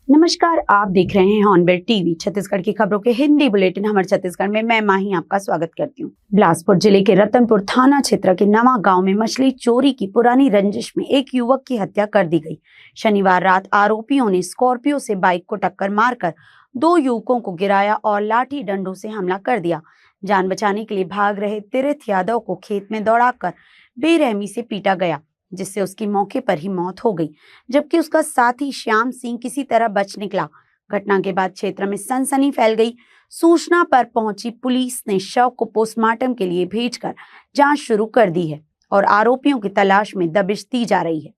नमस्कार, आप देख रहे हैं हॉर्नबिल टीवी। छत्तीसगढ़ की खबरों के हिंदी बुलेटिन हमारे छत्तीसगढ़ में मैं माही आपका स्वागत करती हूँ। बिलासपुर जिले के रतनपुर थाना क्षेत्र के नवा गांव में मछली चोरी की पुरानी रंजिश में एक युवक की हत्या कर दी गई। शनिवार रात आरोपियों ने स्कॉर्पियो से बाइक को टक्कर मारकर दो युवकों को गिराया और लाठी डंडों से हमला कर दिया। जान बचाने के लिए भाग रहे तीर्थ यादव को खेत में दौड़ाकर बेरहमी से पीटा गया, जिससे उसकी मौके पर ही मौत हो गई, जबकि उसका साथी श्याम सिंह किसी तरह बच निकला। घटना के बाद क्षेत्र में सनसनी फैल गई। सूचना पर पहुंची पुलिस ने शव को पोस्टमार्टम के लिए भेजकर जांच शुरू कर दी है और आरोपियों की तलाश में दबिश दी जा रही है।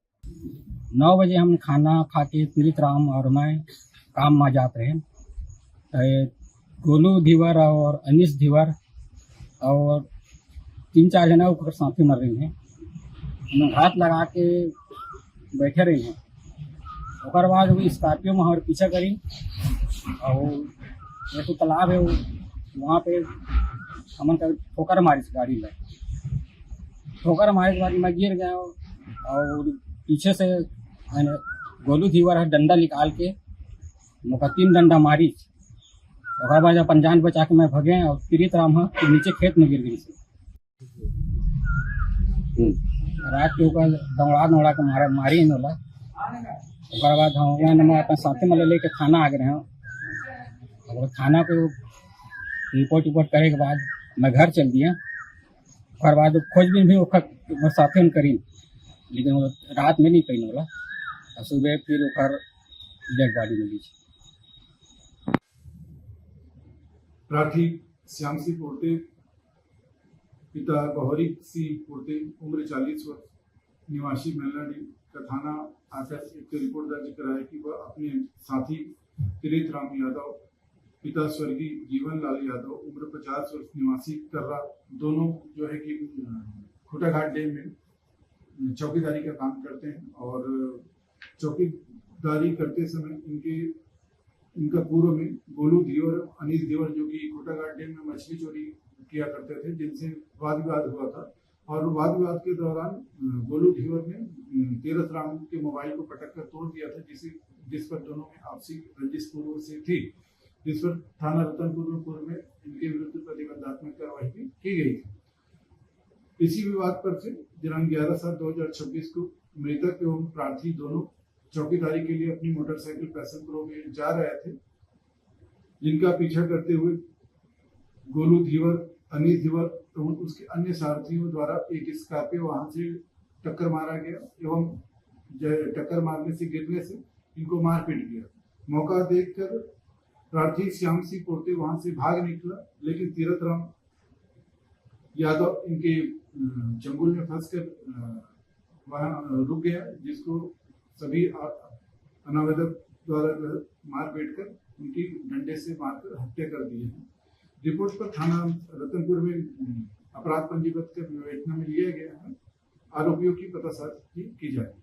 9 बजे हम खाना खा के तीर्थ राम और मैं काम में जाते हैं। गोलू धीवर और अनिश धीवर और 3-4 जना ऊपर साथी मर रही हैं। हम हाथ लगा के बैठे रही हैं। और बाद वो स्कॉर्पियो में हमारे पीछा करी और ये तो तालाब है, वहाँ पे हमन का ठोकर मारी गाड़ी में। ठोकर मारे के बाद मैं गिर गया और पीछे से मैंने गोलू धीवर है डंडा निकाल के मुका 3 डंडा मारी। और बाद अपन जान बचा के मैं भगे और तीर्थ राम है तो नीचे खेत में गिर गई से रात के ऊपर दौड़ा के मारी नोला। और बाद हम अपन साथे में लेके थाना आ गए हैं और थाना को रिपोर्ट करे के बाद मैं घर चल दिया। और बाद खोजबीन भी साथे में करी, लेकिन वो रात में नहीं कहीं होला और सुबह फिर ओकर डेड बॉडी मिली। प्रार्थी श्याम सिंह पोर्ते, पिता गौहरी सिंह पोर्ते, उम्र 40 वर्ष, निवासी मेलनाडी का थाना आकर एक रिपोर्ट दर्ज कराया कि वह अपने साथी तीर्थ राम यादव, पिता स्वर्गीय जीवन लाल यादव, उम्र 50 वर्ष, निवासी कर्रा, दोनों जो है कि खुटाघाट डैम में चौकीदारी का काम करते हैं। और चौकीदारी करते समय इनका पूर्व में गोलू धीवर, अनिश धीवर जो कि खुटाघाट डैम में मछली चोरी किया करते थे, जिनसे वाद विवाद हुआ था। और वाद विवाद के दौरान गोलू धीवर ने तीर्थ राम के मोबाइल को पटक कर तोड़ दिया था, जिस पर दोनों में आपसी रंजिश पूर्व से थी, जिस पर थाना रतनपुर में इनके विरुद्ध प्रतिबंधात्मक कार्रवाई की गई थी। इसी विवाद पर से दिनांक 11/7/2026 को मृतक एवं प्रार्थी दोनों चौकीदारी के लिए अपनी मोटरसाइकिल पैशन प्रो में जा रहे थे, जिनका पीछा करते हुए गोलू धीवर, अनिश धीवर एवं उसके अन्य सारथियों द्वारा एक स्कॉर्पियो वहां से टक्कर मारा गया एवं टक्कर मारने से गिरने से इनको मारपीट किया। मौका देखकर प्रार्थी श्याम सिंह पोर्ते वहां से भाग निकला, लेकिन तीर्थ राम यादव इनके चंगुल में फंसकर वहां रुक गया, जिसको सभी अनावेदक द्वारा मार पीट कर उनकी डंडे से मारकर हत्या कर दी है। रिपोर्ट पर थाना रतनपुर में अपराध पंजीबद्ध कर विवेचना में लिया गया है। आरोपियों की पतासाजी की जाएगी।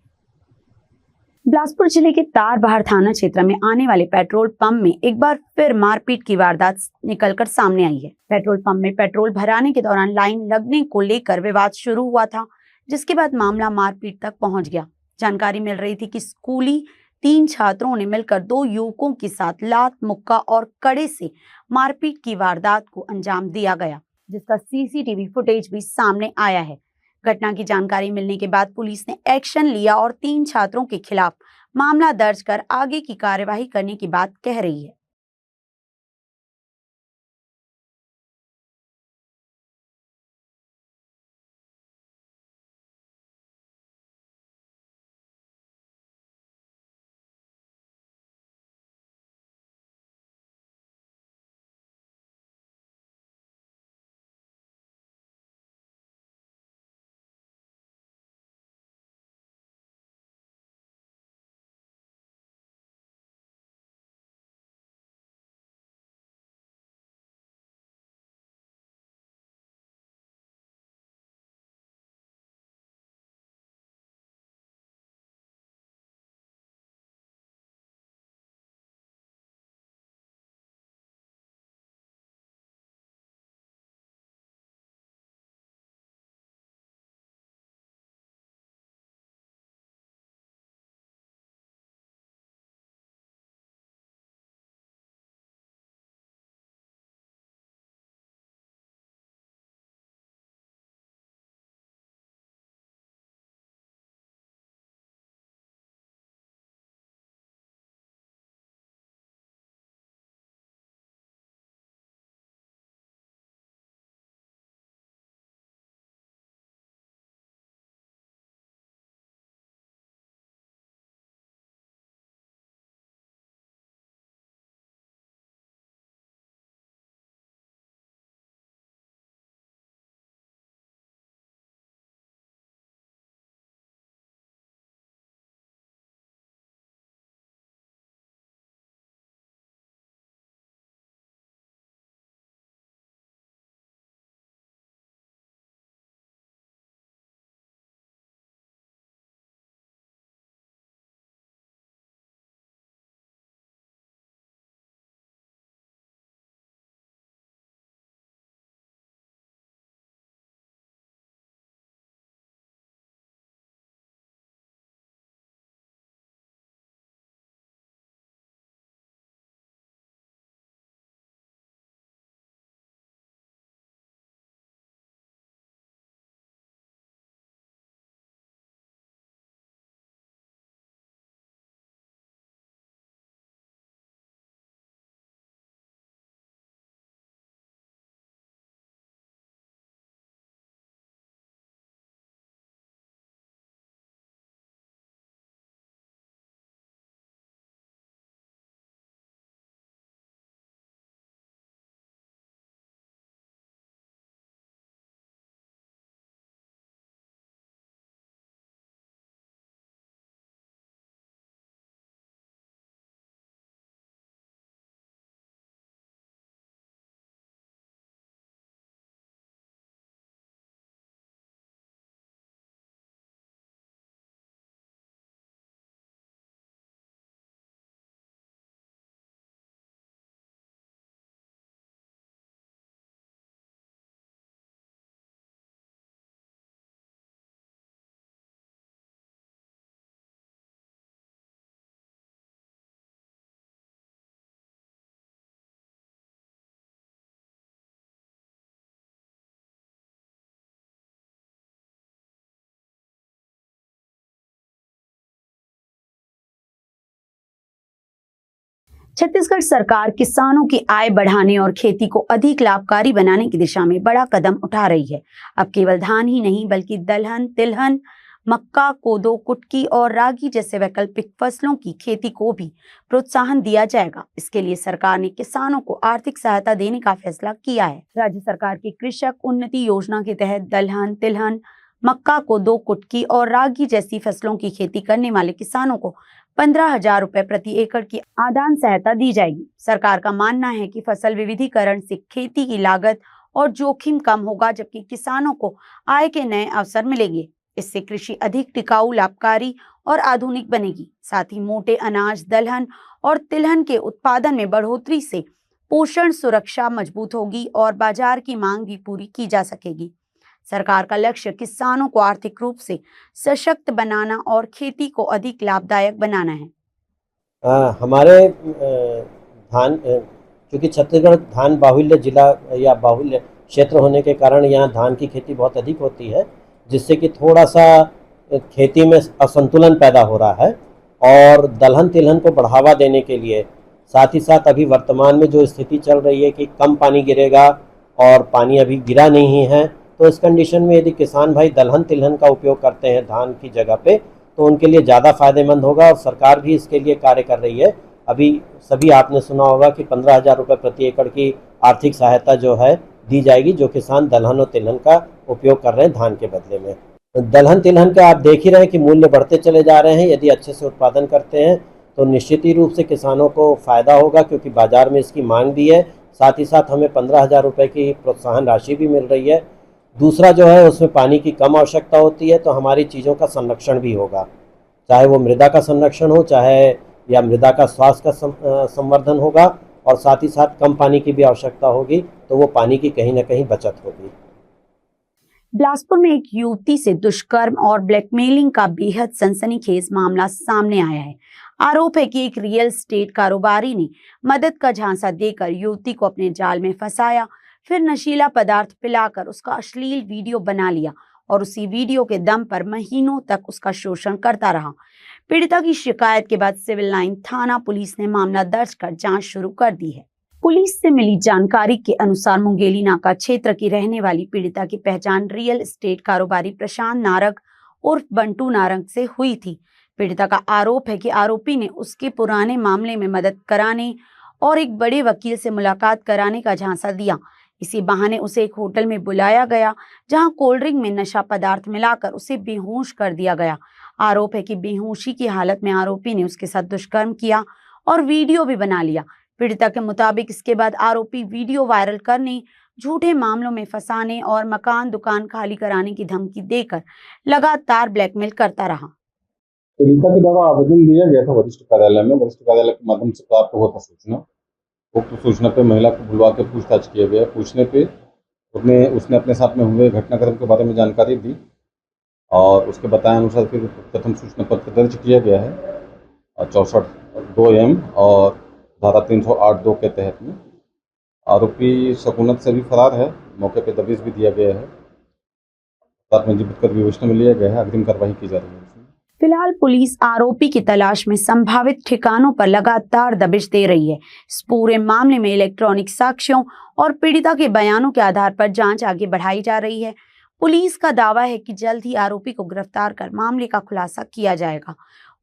बिलासपुर जिले के तारबहार थाना क्षेत्र में आने वाले पेट्रोल पंप में एक बार फिर मारपीट की वारदात निकलकर सामने आई है। पेट्रोल पंप में पेट्रोल भराने के दौरान लाइन लगने को लेकर विवाद शुरू हुआ था, जिसके बाद मामला मारपीट तक पहुंच गया। जानकारी मिल रही थी कि स्कूली 3 छात्रों ने मिलकर 2 युवकों के साथ लात, मुक्का और कड़े से मारपीट की वारदात को अंजाम दिया गया, जिसका सीसीटीवी फुटेज भी सामने आया है। घटना की जानकारी मिलने के बाद पुलिस ने एक्शन लिया और 3 छात्रों के खिलाफ मामला दर्ज कर आगे की कार्यवाही करने की बात कह रही है। छत्तीसगढ़ सरकार किसानों की आय बढ़ाने और खेती को अधिक लाभकारी बनाने की दिशा में बड़ा कदम उठा रही है। अब केवल धान ही नहीं बल्कि दलहन, तिलहन, मक्का, कोदो, कुटकी और रागी जैसे वैकल्पिक फसलों की खेती को भी प्रोत्साहन दिया जाएगा। इसके लिए सरकार ने किसानों को आर्थिक सहायता देने का फैसला किया है। राज्य सरकार की कृषक उन्नति योजना के तहत दलहन, तिलहन, मक्का, कोदो, कुटकी और रागी जैसी फसलों की खेती करने वाले किसानों को 15,000 रुपए प्रति एकड़ की आदान सहायता दी जाएगी। सरकार का मानना है कि फसल विविधीकरण से खेती की लागत और जोखिम कम होगा, जबकि किसानों को आय के नए अवसर मिलेंगे। इससे कृषि अधिक टिकाऊ, लाभकारी और आधुनिक बनेगी। साथ ही मोटे अनाज, दलहन और तिलहन के उत्पादन में बढ़ोतरी से पोषण सुरक्षा मजबूत होगी और बाजार की मांग भी पूरी की जा सकेगी। सरकार का लक्ष्य किसानों को आर्थिक रूप से सशक्त बनाना और खेती को अधिक लाभदायक बनाना है। हमारे धान, क्योंकि छत्तीसगढ़ धान बाहुल्य जिला या बाहुल्य क्षेत्र होने के कारण यहाँ धान की खेती बहुत अधिक होती है, जिससे कि थोड़ा सा खेती में असंतुलन पैदा हो रहा है। और दलहन तिलहन को बढ़ावा देने के लिए साथ ही साथ अभी वर्तमान में जो स्थिति चल रही है कि कम पानी गिरेगा और पानी अभी गिरा नहीं है, तो इस कंडीशन में यदि किसान भाई दलहन तिलहन का उपयोग करते हैं धान की जगह पे, तो उनके लिए ज़्यादा फायदेमंद होगा। और सरकार भी इसके लिए कार्य कर रही है। अभी सभी आपने सुना होगा कि 15,000 रुपये प्रति एकड़ की आर्थिक सहायता जो है दी जाएगी, जो किसान दलहन और तिलहन का उपयोग कर रहे हैं धान के बदले में। दलहन तिलहन का आप देख ही रहे हैं कि मूल्य बढ़ते चले जा रहे हैं। यदि अच्छे से उत्पादन करते हैं तो निश्चित ही रूप से किसानों को फ़ायदा होगा, क्योंकि बाज़ार में इसकी मांग भी है। साथ ही साथ हमें 15,000 रुपये की प्रोत्साहन राशि भी मिल रही है। दूसरा जो है, उसमें पानी की कम आवश्यकता होती है, तो हमारी चीज़ों का संरक्षण भी होगा, चाहे वो मृदा का संरक्षण हो, चाहे या मृदा का स्वास्थ्य का संवर्धन होगा। और साथ ही साथ कम पानी की भी आवश्यकता होगी, तो वो पानी की कहीं ना कहीं बचत होगी। बिलासपुर में एक युवती से दुष्कर्म और ब्लैकमेलिंग का बेहद सनसनीखेज मामला सामने आया है। आरोप है कि एक रियल एस्टेट कारोबारी ने मदद का झांसा देकर युवती को अपने जाल में फंसाया, फिर नशीला पदार्थ पिलाकर उसका अश्लील वीडियो बना लिया और उसी वीडियो के दम पर महीनों तक उसका शोषण करता रहा। पीड़िता की शिकायत के बाद सिविल लाइन थाना पुलिस ने मामला दर्ज कर जांच शुरू कर दी है। पुलिस से मिली जानकारी के अनुसार मुंगेली नाका क्षेत्र की रहने वाली पीड़िता की पहचान रियल एस्टेट कारोबारी प्रशांत नारंग उर्फ बंटू नारंग से हुई थी। पीड़िता का आरोप है कि आरोपी ने उसके पुराने मामले में मदद कराने और एक बड़े वकील से मुलाकात कराने का झांसा दिया। इसी बहाने उसे एक होटल में बुलाया गया, जहां कोल्ड ड्रिंक में नशा पदार्थ मिलाकर उसे बेहोश कर दिया गया। आरोप है कि बेहोशी की हालत में आरोपी ने उसके साथ दुष्कर्म किया और वीडियो भी बना लिया। पीड़िता के मुताबिक इसके बाद आरोपी वीडियो वायरल करने, झूठे मामलों में फंसाने और मकान दुकान खाली कराने की धमकी देकर लगातार ब्लैकमेल करता रहा। पीड़िता के द्वारा आवेदन दिया गया था वरिष्ठ कार्यालय में। वरिष्ठ कार्यालय के माध्यम से प्राप्त हुआ था सूचना। उक्त सूचना पे महिला को बुलवा के पूछताछ किया गया। पूछने पे उसने अपने साथ में हुए घटनाक्रम के बारे में जानकारी दी और उसके बताए अनुसार फिर प्रथम सूचना पत्र दर्ज किया गया है 64(2)M और धारा 308(2) के तहत में। आरोपी शकुनत से भी फरार है। मौके पे दबिश भी दिया गया है। प्राथमिक कर विवेचना में लिया गया है। अग्रिम कार्रवाई की जा रही है। फिलहाल पुलिस आरोपी की तलाश में संभावित ठिकानों पर लगातार दबिश दे रही है। इस पूरे मामले में इलेक्ट्रॉनिक साक्ष्यों और पीड़िता के बयानों के आधार पर जांच आगे बढ़ाई जा रही है। पुलिस का दावा है कि जल्द ही आरोपी को गिरफ्तार कर मामले का खुलासा किया जाएगा।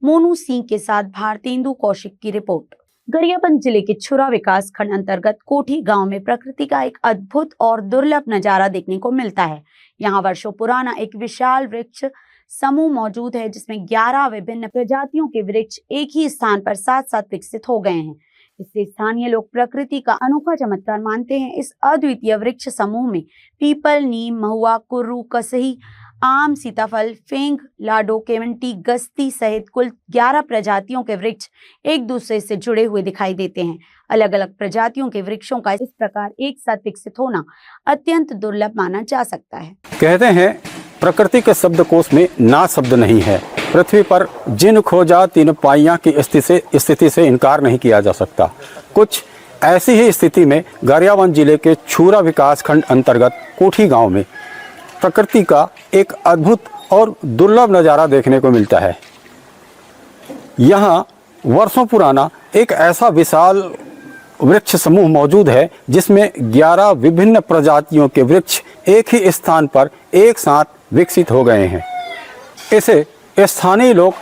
मोनू सिंह के साथ भारतेंदु कौशिक की रिपोर्ट। गरियाबंद जिले के छुरा विकास खंड अंतर्गत कोठी गांव में प्रकृति का एक अद्भुत और दुर्लभ नजारा देखने को मिलता है। यहाँ वर्षों पुराना एक विशाल वृक्ष समूह मौजूद है, जिसमें 11 विभिन्न प्रजातियों के वृक्ष एक ही स्थान पर साथ साथ विकसित हो गए हैं। इससे स्थानीय लोग प्रकृति का अनोखा चमत्कार मानते हैं। इस अद्वितीय वृक्ष समूह में पीपल, नीम, महुआ, कुर्रू, कसही, आम, सीताफल, फेंग, लाडो, केवंटी, गस्ती सहित कुल 11 प्रजातियों के वृक्ष एक दूसरे से जुड़े हुए दिखाई देते हैं। अलग अलग प्रजातियों के वृक्षों का इस प्रकार एक साथ विकसित होना अत्यंत दुर्लभ माना जा सकता है। कहते हैं प्रकृति के शब्दकोश में ना शब्द नहीं है। पृथ्वी पर जिन खोजा तीन पाइयां की स्थिति से इनकार नहीं किया जा सकता। कुछ ऐसी ही स्थिति में गरियाबंद जिले के छुरा विकास खंड अंतर्गत कोठी गांव में प्रकृति का एक अद्भुत और दुर्लभ नज़ारा देखने को मिलता है। यहाँ वर्षों पुराना एक ऐसा विशाल वृक्ष समूह मौजूद है जिसमें 11 विभिन्न प्रजातियों के वृक्ष एक ही स्थान पर एक साथ विकसित हो गए हैं। इसे स्थानीय लोग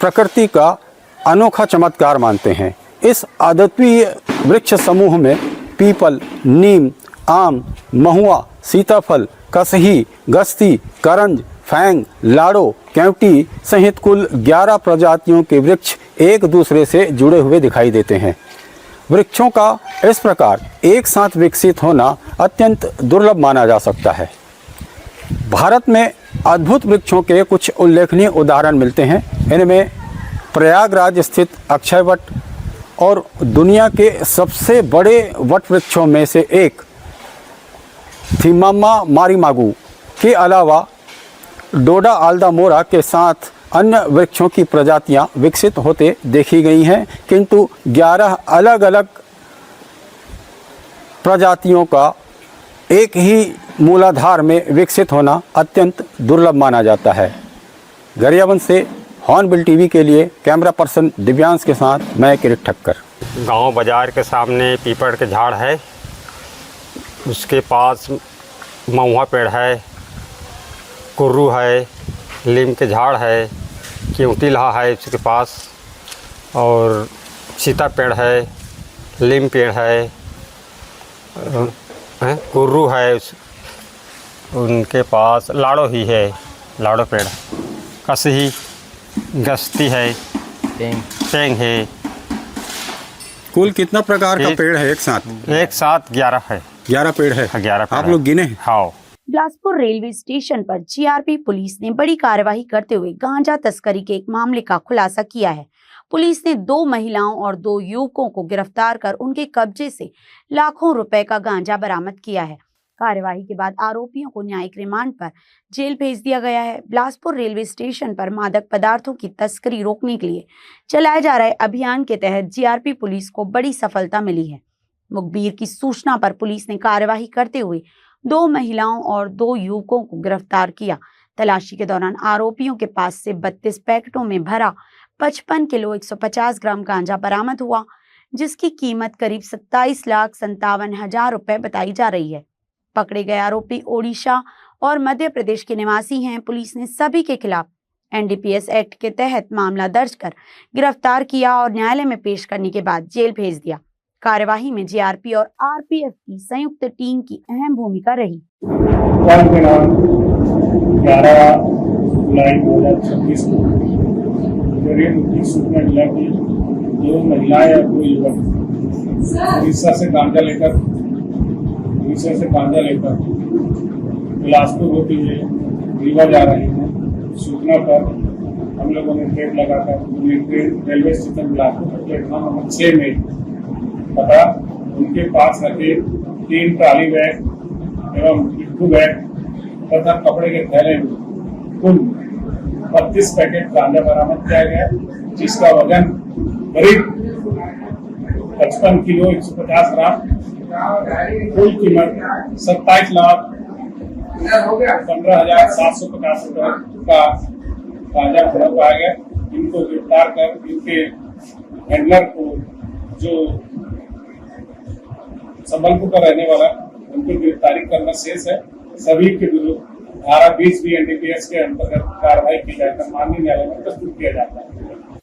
प्रकृति का अनोखा चमत्कार मानते हैं। इस अद्वितीय वृक्ष समूह में पीपल, नीम, आम, महुआ, सीताफल, कसही, गस्ती, करंज, फैंग, लाड़ो, केवटी सहित कुल 11 प्रजातियों के वृक्ष एक दूसरे से जुड़े हुए दिखाई देते हैं। वृक्षों का इस प्रकार एक साथ विकसित होना अत्यंत दुर्लभ माना जा सकता है। भारत में अद्भुत वृक्षों के कुछ उल्लेखनीय उदाहरण मिलते हैं। इनमें प्रयागराज स्थित अक्षय वट और दुनिया के सबसे बड़े वट वृक्षों में से एक थिमामा मारीमागू के अलावा डोडा आल्दामोरा के साथ अन्य वृक्षों की प्रजातियां विकसित होते देखी गई हैं, किंतु 11 अलग अलग प्रजातियों का एक ही मूलाधार में विकसित होना अत्यंत दुर्लभ माना जाता है। गरियाबंद से हॉर्नबिल टीवी के लिए कैमरा पर्सन दिव्यांश के साथ मैं किरीट ठक्कर। गांव बाजार के सामने पीपल के झाड़ है, उसके पास महुआ पेड़ है, कुर्रू है, नीम के झाड़ है, केवटी लहा है उसके पास, और सीता पेड़ है, नीम पेड़ है, कुर्रू है, उनके पास लाड़ो ही है, लाड़ो पेड़, कसही, गस्ती है, पेंग है। कुल कितना प्रकार का एक- पेड़ है एक साथ? एक साथ 11 है। 11 पेड़ है। 11 पेड़ आप है। लोग गिने हैं? हाँ। बिलासपुर रेलवे स्टेशन पर जीआरपी पुलिस ने बड़ी कार्रवाई करते हुए गांजा तस्करी के एक मामले का खुलासा किया है। पुलिस ने 2 महिलाओं और 2 युवकों को गिरफ्तार कर उनके कब्जे से लाखों रुपए का गांजा बरामद किया है। कार्यवाही के बाद आरोपियों को न्यायिक रिमांड पर जेल भेज दिया गया है। बिलासपुर रेलवे स्टेशन पर मादक पदार्थों की तस्करी रोकने के लिए चलाए जा रहे अभियान के तहत जीआरपी पुलिस को बड़ी सफलता मिली है। मुखबिर की सूचना पर पुलिस ने कार्यवाही करते हुए 2 महिलाओं और 2 युवकों को गिरफ्तार किया। तलाशी के दौरान आरोपियों के पास से 32 पैकेटों में भरा 55 किलो 150 ग्राम गांजा बरामद हुआ, जिसकी कीमत करीब 27,57,000 रुपए बताई जा रही है। पकड़े गए आरोपी ओडिशा और मध्य प्रदेश के निवासी हैं। पुलिस ने सभी के खिलाफ एनडीपीएस एक्ट के तहत मामला दर्ज कर गिरफ्तार किया और न्यायालय में पेश करने के बाद जेल भेज दिया। कार्यवाही में जीआरपी और आरपीएफ की संयुक्त टीम की अहम भूमिका रही। 11 जुलाई 2026 को मुख्य सूचना मिला कि 2 महिलाएं और 2 युवक उड़ीसा से गांजा लेकर बिलासपुर होते हुए रीवा जा रहे हैं। सूचना पर हम लोगों ने ट्रेन लगाकर railway station Bilaspur platform number 6 में पता उनके पास रखे 3 ट्राली बैग एवं पिट्ठू बैग तथा कपड़े के थैले में कुल 32 पैकेट गांजा बरामद किया गया, जिसका वजन करीब 55 किलो 150 ग्राम, कुल कीमत 27,15,750 रुपए का गांजा भरा पाया गया। इनको गिरफ्तार कर इनके हैंडलर को, जो संबलपुर का रहने वाला, उनको गिरफ्तारी करना शेष है। सभी के विरुद्ध धारा 20 एनडीपीएस के अंतर्गत कार्रवाई की जाकर माननीय न्यायालय में प्रस्तुत किया जाता है।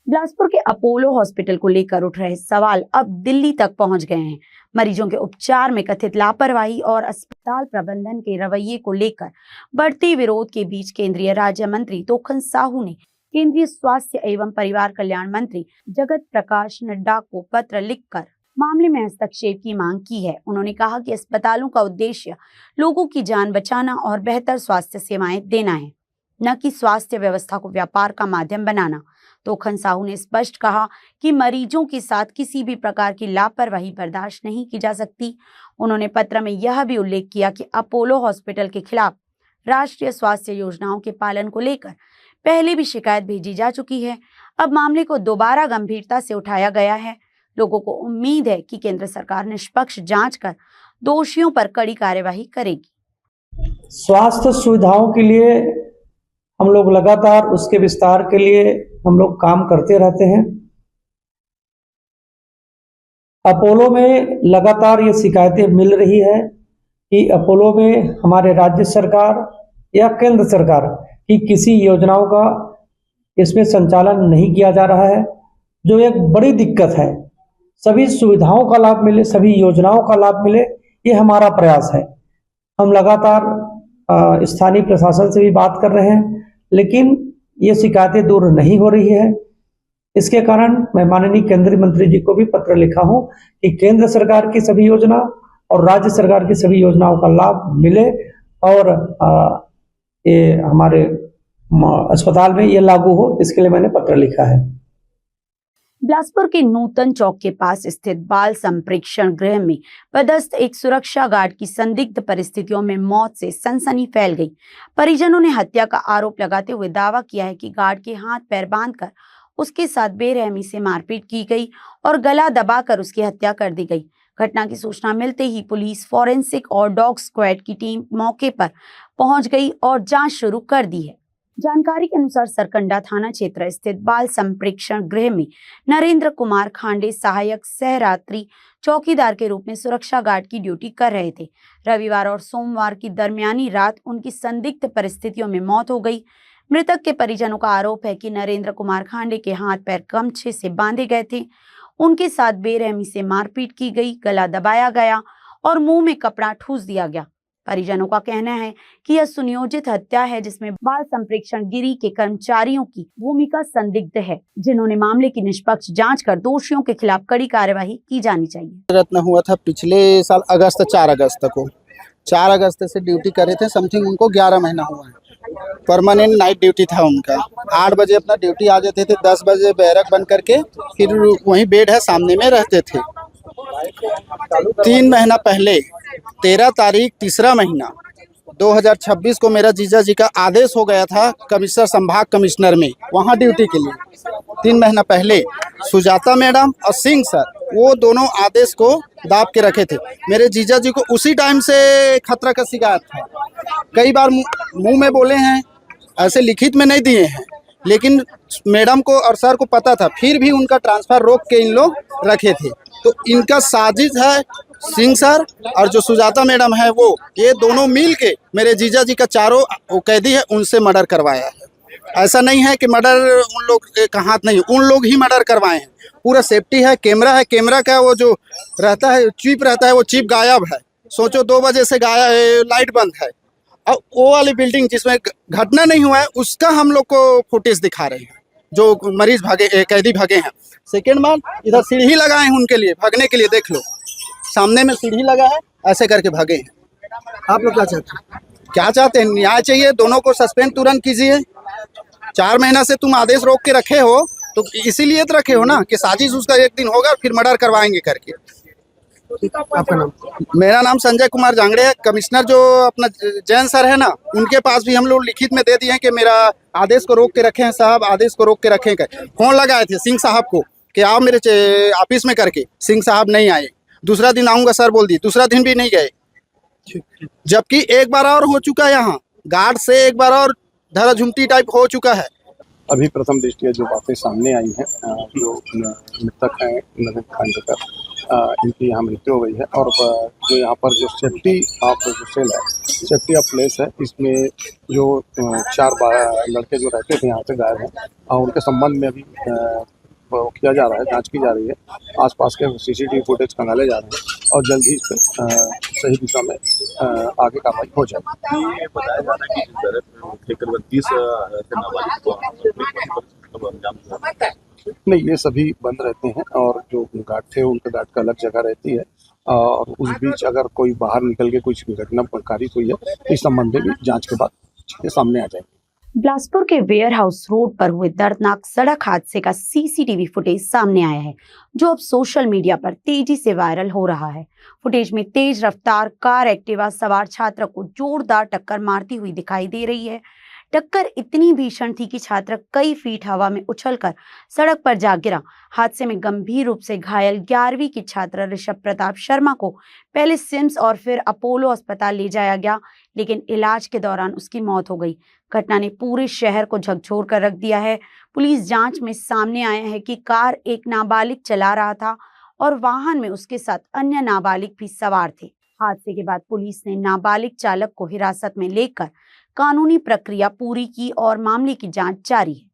बिलासपुर के अपोलो हॉस्पिटल को लेकर उठ रहे सवाल अब दिल्ली तक पहुंच गए हैं। मरीजों के उपचार में कथित लापरवाही और अस्पताल प्रबंधन के रवैये को लेकर बढ़ते विरोध के बीच केंद्रीय राज्य मंत्री तोखन साहू ने केंद्रीय स्वास्थ्य एवं परिवार कल्याण मंत्री जगत प्रकाश नड्डा को पत्र लिखकर मामले में हस्तक्षेप की मांग की है। उन्होंने कहा कि अस्पतालों का उद्देश्य लोगों की जान बचाना और बेहतर स्वास्थ्य सेवाएं देना है, न कि स्वास्थ्य व्यवस्था को व्यापार का माध्यम बनाना। तोखन साहू ने स्पष्ट कहा कि मरीजों के साथ किसी भी प्रकार की लापरवाही बर्दाश्त नहीं की जा सकती। उन्होंने पत्र में यह भी उल्लेख किया कि अपोलो हॉस्पिटल के खिलाफ राष्ट्रीय स्वास्थ्य योजनाओं के पालन को लेकर पहले भी शिकायत भेजी जा चुकी है। अब मामले को दोबारा गंभीरता से उठाया गया है। लोगों को उम्मीद है कि केंद्र सरकार निष्पक्ष जांच कर दोषियों पर कड़ी कार्यवाही करेगी। स्वास्थ्य सुविधाओं के लिए हम लोग लगातार उसके विस्तार के लिए हम लोग काम करते रहते हैं। अपोलो में लगातार ये शिकायतें मिल रही है कि अपोलो में हमारे राज्य सरकार या केंद्र सरकार की किसी योजनाओं का इसमें संचालन नहीं किया जा रहा है, जो एक बड़ी दिक्कत है। सभी सुविधाओं का लाभ मिले, सभी योजनाओं का लाभ मिले, ये हमारा प्रयास है। हम लगातार स्थानीय प्रशासन से भी बात कर रहे हैं, लेकिन ये शिकायतें दूर नहीं हो रही है। इसके कारण मैं माननीय केंद्रीय मंत्री जी को भी पत्र लिखा हूं कि केंद्र सरकार की सभी योजना और राज्य सरकार की सभी योजनाओं का लाभ मिले और ये हमारे अस्पताल में ये लागू हो, इसके लिए मैंने पत्र लिखा है। बिलासपुर के नूतन चौक के पास स्थित बाल संप्रेक्षण गृह में पदस्थ एक सुरक्षा गार्ड की संदिग्ध परिस्थितियों में मौत से सनसनी फैल गई। परिजनों ने हत्या का आरोप लगाते हुए दावा किया है कि गार्ड के हाथ पैर बांधकर उसके साथ बेरहमी से मारपीट की गई और गला दबाकर उसकी हत्या कर दी गई। घटना की सूचना मिलते ही पुलिस, फॉरेंसिक और डॉग स्क्वाड की टीम मौके पर पहुंच गई और जांच शुरू कर दी है। जानकारी के अनुसार सरकंडा थाना क्षेत्र स्थित बाल संप्रेक्षण गृह में नरेंद्र कुमार खांडे सहायक सहरात्रि चौकीदार के रूप में सुरक्षा गार्ड की ड्यूटी कर रहे थे। रविवार और सोमवार की दरमियानी रात उनकी संदिग्ध परिस्थितियों में मौत हो गई। मृतक के परिजनों का आरोप है कि नरेंद्र कुमार खांडे के हाथ पैर गमछे से बांधे गए थे, उनके साथ बेरहमी से मारपीट की गई, गला दबाया गया और मुंह में कपड़ा ठूस दिया गया। परिजनों का कहना है कि यह सुनियोजित हत्या है जिसमें बाल संप्रेक्षण गिरी के कर्मचारियों की भूमिका संदिग्ध है, जिन्होंने मामले की निष्पक्ष जांच कर दोषियों के खिलाफ कड़ी कार्यवाही की जानी चाहिए। रत्न हुआ था पिछले साल अगस्त 4 अगस्त को 4 अगस्त से ड्यूटी कर रहे थे। समथिंग उनको 11 महीना हुआ है। परमानेंट नाइट ड्यूटी था उनका। 8 बजे अपना ड्यूटी आ जाते थे, 10 बजे बैरक बंद करके फिर वहीं बेड है सामने में रहते थे। 3 महीना पहले 13 तारीख 3रा महीना 2026 को मेरा जीजा जी का आदेश हो गया था कमिश्नर संभाग कमिश्नर में वहाँ ड्यूटी के लिए। 3 महीना पहले सुजाता मैडम और सिंह सर वो दोनों आदेश को दाब के रखे थे। मेरे जीजा जी को उसी टाइम से खतरा का शिकायत था। कई बार मुंह में बोले हैं, ऐसे लिखित में नहीं दिए हैं, लेकिन मैडम को और सर को पता था, फिर भी उनका ट्रांसफर रोक के इन लोग रखे थे। तो इनका साजिश है सिंह सर और जो सुजाता मैडम है वो ये दोनों मिल के मेरे जीजा जी का चारों कैदी है उनसे मर्डर करवाया है। ऐसा नहीं है कि मर्डर उन लोग का हाथ नहीं, उन लोग ही मर्डर करवाए हैं। पूरा सेफ्टी है, कैमरा का वो जो रहता है चिप रहता है वो चिप गायब है। सोचो 2 बजे से गायब, लाइट बंद है। और वो वाली बिल्डिंग जिसमें घटना नहीं हुआ है उसका हम लोग को फुटेज दिखा रहे हैं, जो मरीज भागे कैदी भागे हैं। सेकेंड बार इधर सीढ़ी लगाए हैं उनके लिए भागने के लिए, देख लो सामने में सीढ़ी लगा है, ऐसे करके भागे हैं। आप लोग क्या चाहते हैं? क्या चाहते हैं? न्याय चाहिए, दोनों को सस्पेंड तुरंत कीजिए। 4 महीना से तुम आदेश रोक के रखे हो तो इसीलिए तो रखे हो ना कि साजिश उसका एक दिन होगा फिर मर्डर करवाएंगे करके। आपका नाम? मेरा नाम संजय कुमार जांगड़े है। कमिश्नर जो अपना जैन सर है ना, उनके पास भी हम लोग लिखित में दे दिए हैं कि मेरा आदेश को रोक के रखे हैं साहब, आदेश को रोक के रखे हैं। फोन लगाए थे सिंह साहब को कि आओ मेरे ऑफिस में करके, सिंह साहब नहीं आए। दूसरा दिन आऊंगा सर बोल दिए, दूसरा दिन भी नहीं गए। जबकि एक बार और हो चुका है, यहाँ गार्ड से एक बार और धरा झुमटी टाइप हो चुका है। अभी प्रथम दृष्टया जो बातें सामने आई हैं, जो मृतक हैं नरेंद्र खांडेकर, इनकी यहाँ मृत्यु हो गई है। और जो यहाँ पर जो सेफ्टी ऑफ जो सेल है, सेफ्टी ऑफ प्लेस है, इसमें जो 4 लड़के जो रहते थे यहाँ पे गायब हैं और उनके संबंध में अभी किया जा रहा है, जांच की जा रही है। आसपास के सीसीटीवी फुटेज खंगाले जा रहे हैं और जल्द ही इस पर सही दिशा में आगे कार्रवाई हो जाएगी। ये बताया जा रहा है कि करीबन 30 नाबालिग को नहीं, ये सभी बंद रहते हैं और जो गार्ड थे उनके गार्ड का अलग जगह रहती है। और उस बीच अगर कोई बाहर निकल के कुछ घटना कारित हुई है तो इस संबंध में भी जांच के बाद चीजें सामने आ जाएंगी। बिलासपुर के वेयर हाउस रोड पर हुए दर्दनाक सड़क हादसे का सीसीटीवी फुटेज सामने आया है, जो अब सोशल मीडिया पर तेजी से वायरल हो रहा है। फुटेज में तेज रफ्तार कार एक्टिवा सवार छात्र को जोरदार टक्कर मारती हुई दिखाई दे रही है। टक्कर इतनी भीषण थी कि छात्र कई फीट हवा में उछलकर सड़क पर जा गिरा। हादसे में गंभीर रूप से घायल 11वीं की छात्र ऋषभ प्रताप शर्मा को पहले सिम्स और फिर अपोलो अस्पताल ले जाया गया, लेकिन इलाज के दौरान उसकी मौत हो गई। घटना ने पूरे शहर को झकझोर कर रख दिया है। पुलिस जांच में सामने आया है कि कार एक नाबालिग चला रहा था और वाहन में उसके साथ अन्य नाबालिग भी सवार थे। हादसे के बाद पुलिस ने नाबालिग चालक को हिरासत में लेकर कानूनी प्रक्रिया पूरी की और मामले की जांच जारी है।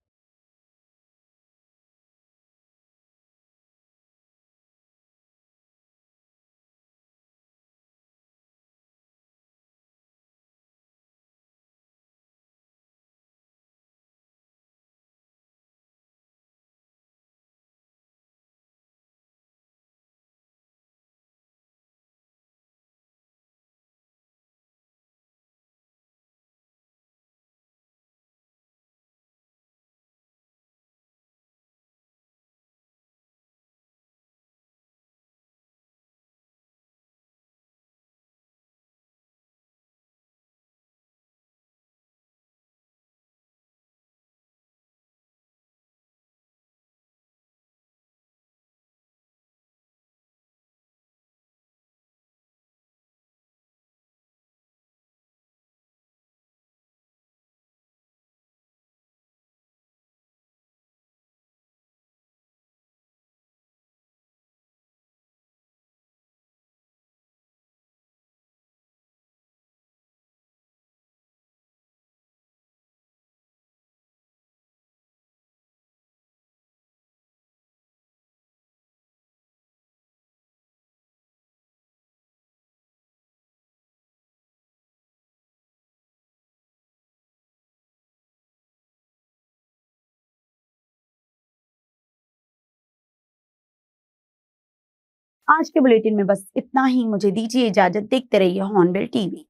आज के बुलेटिन में बस इतना ही। मुझे दीजिए इजाजत। देखते रहिए हॉर्नबिल टीवी।